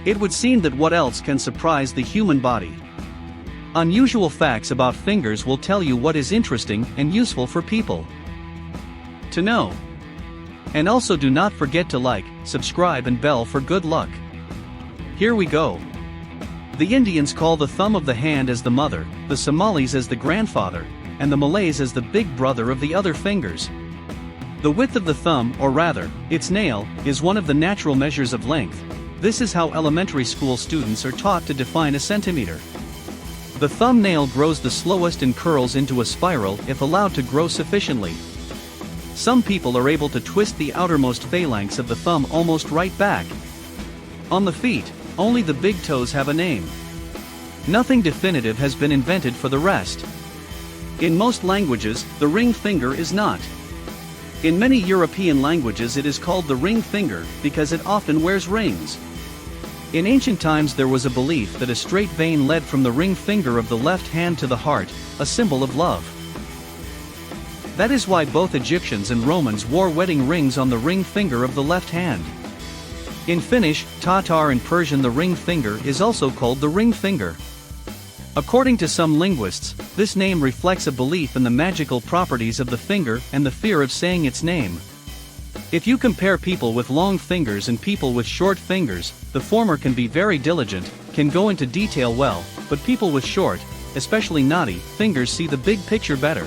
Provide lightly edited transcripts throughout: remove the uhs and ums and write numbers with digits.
It would seem that what else can surprise the human body? Unusual facts about fingers will tell you what is interesting and useful for people to know. And also do not forget to like, subscribe and bell for good luck. Here we go. The Indians call the thumb of the hand as the mother, the Somalis as the grandfather, and the Malays as the big brother of the other fingers. The width of the thumb, or rather, its nail, is one of the natural measures of length. This is how elementary school students are taught to define a centimeter. The thumbnail grows the slowest and curls into a spiral if allowed to grow sufficiently. Some people are able to twist the outermost phalanx of the thumb almost right back. On the feet, only the big toes have a name. Nothing definitive has been invented for the rest. In most languages, the ring finger is not. In many European languages it is called the ring finger because it often wears rings. In ancient times there was a belief that a straight vein led from the ring finger of the left hand to the heart, a symbol of love. That is why both Egyptians and Romans wore wedding rings on the ring finger of the left hand. In Finnish, Tatar and Persian the ring finger is also called the ring finger. According to some linguists, this name reflects a belief in the magical properties of the finger and the fear of saying its name. If you compare people with long fingers and people with short fingers, the former can be very diligent, can go into detail well, but people with short, especially knotty, fingers see the big picture better.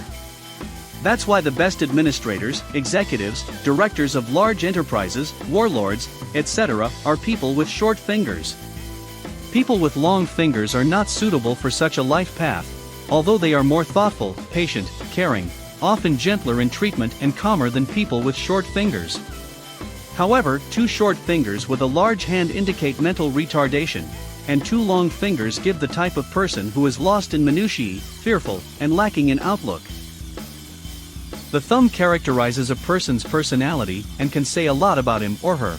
That's why the best administrators, executives, directors of large enterprises, warlords, etc., are people with short fingers. People with long fingers are not suitable for such a life path, although they are more thoughtful, patient, caring, often gentler in treatment and calmer than people with short fingers. However, two short fingers with a large hand indicate mental retardation, and two long fingers give the type of person who is lost in minutiae, fearful, and lacking in outlook. The thumb characterizes a person's personality and can say a lot about him or her.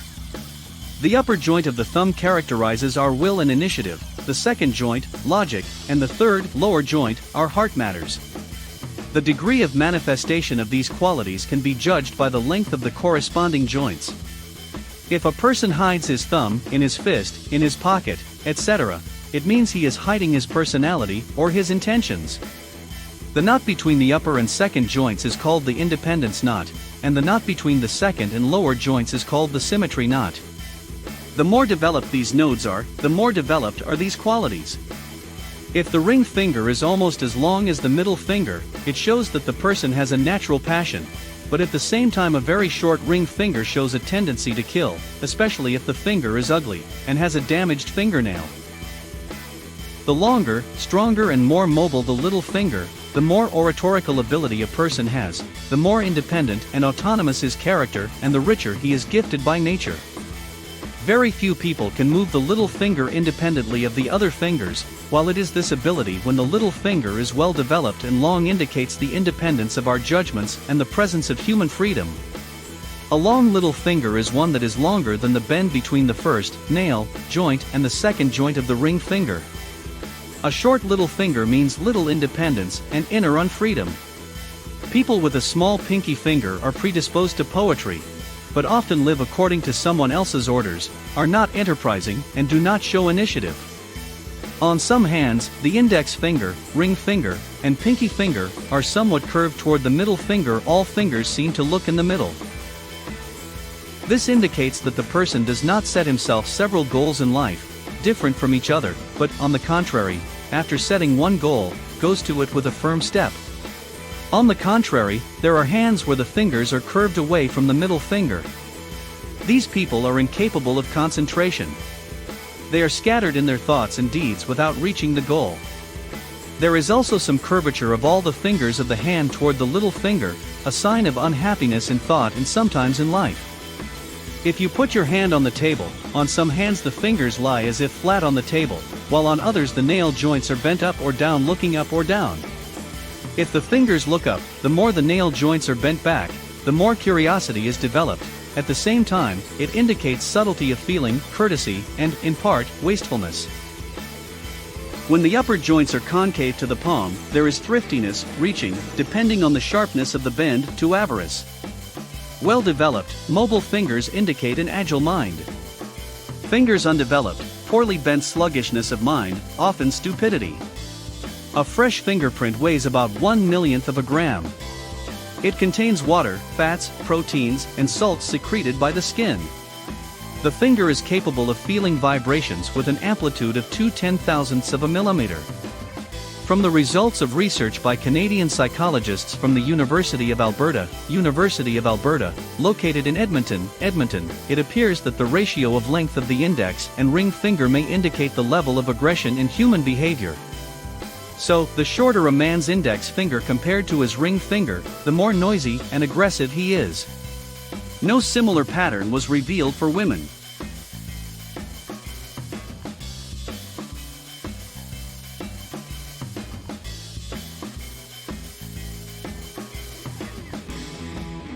The upper joint of the thumb characterizes our will and initiative, the second joint, logic, and the third, lower joint, our heart matters. The degree of manifestation of these qualities can be judged by the length of the corresponding joints. If a person hides his thumb, in his fist, in his pocket, etc., it means he is hiding his personality or his intentions. The knot between the upper and second joints is called the independence knot, and the knot between the second and lower joints is called the symmetry knot. The more developed these nodes are, the more developed are these qualities. If the ring finger is almost as long as the middle finger, it shows that the person has a natural passion, but at the same time a very short ring finger shows a tendency to kill, especially if the finger is ugly, and has a damaged fingernail. The longer, stronger and more mobile the little finger, the more oratorical ability a person has, the more independent and autonomous his character and the richer he is gifted by nature. Very few people can move the little finger independently of the other fingers, while it is this ability when the little finger is well developed and long indicates the independence of our judgments and the presence of human freedom. A long little finger is one that is longer than the bend between the first, nail, joint and the second joint of the ring finger. A short little finger means little independence and inner unfreedom. People with a small pinky finger are predisposed to poetry, but often live according to someone else's orders, are not enterprising, and do not show initiative. On some hands, the index finger, ring finger, and pinky finger are somewhat curved toward the middle finger. All fingers seem to look in the middle. This indicates that the person does not set himself several goals in life, different from each other, but, on the contrary, after setting one goal, goes to it with a firm step. On the contrary, there are hands where the fingers are curved away from the middle finger. These people are incapable of concentration. They are scattered in their thoughts and deeds without reaching the goal. There is also some curvature of all the fingers of the hand toward the little finger, a sign of unhappiness in thought and sometimes in life. If you put your hand on the table, on some hands the fingers lie as if flat on the table, while on others the nail joints are bent up or down, looking up or down. If the fingers look up, the more the nail joints are bent back, the more curiosity is developed. At the same time, it indicates subtlety of feeling, courtesy, and, in part, wastefulness. When the upper joints are concave to the palm, there is thriftiness, reaching, depending on the sharpness of the bend, to avarice. Well-developed, mobile fingers indicate an agile mind. Fingers undeveloped, poorly bent sluggishness of mind, often stupidity. A fresh fingerprint weighs about 1/1,000,000th of a gram. It contains water, fats, proteins, and salts secreted by the skin. The finger is capable of feeling vibrations with an amplitude of 2/10,000ths of a millimeter. From the results of research by Canadian psychologists from the University of Alberta, located in Edmonton, it appears that the ratio of length of the index and ring finger may indicate the level of aggression in human behavior. So, the shorter a man's index finger compared to his ring finger, the more noisy and aggressive he is. No similar pattern was revealed for women.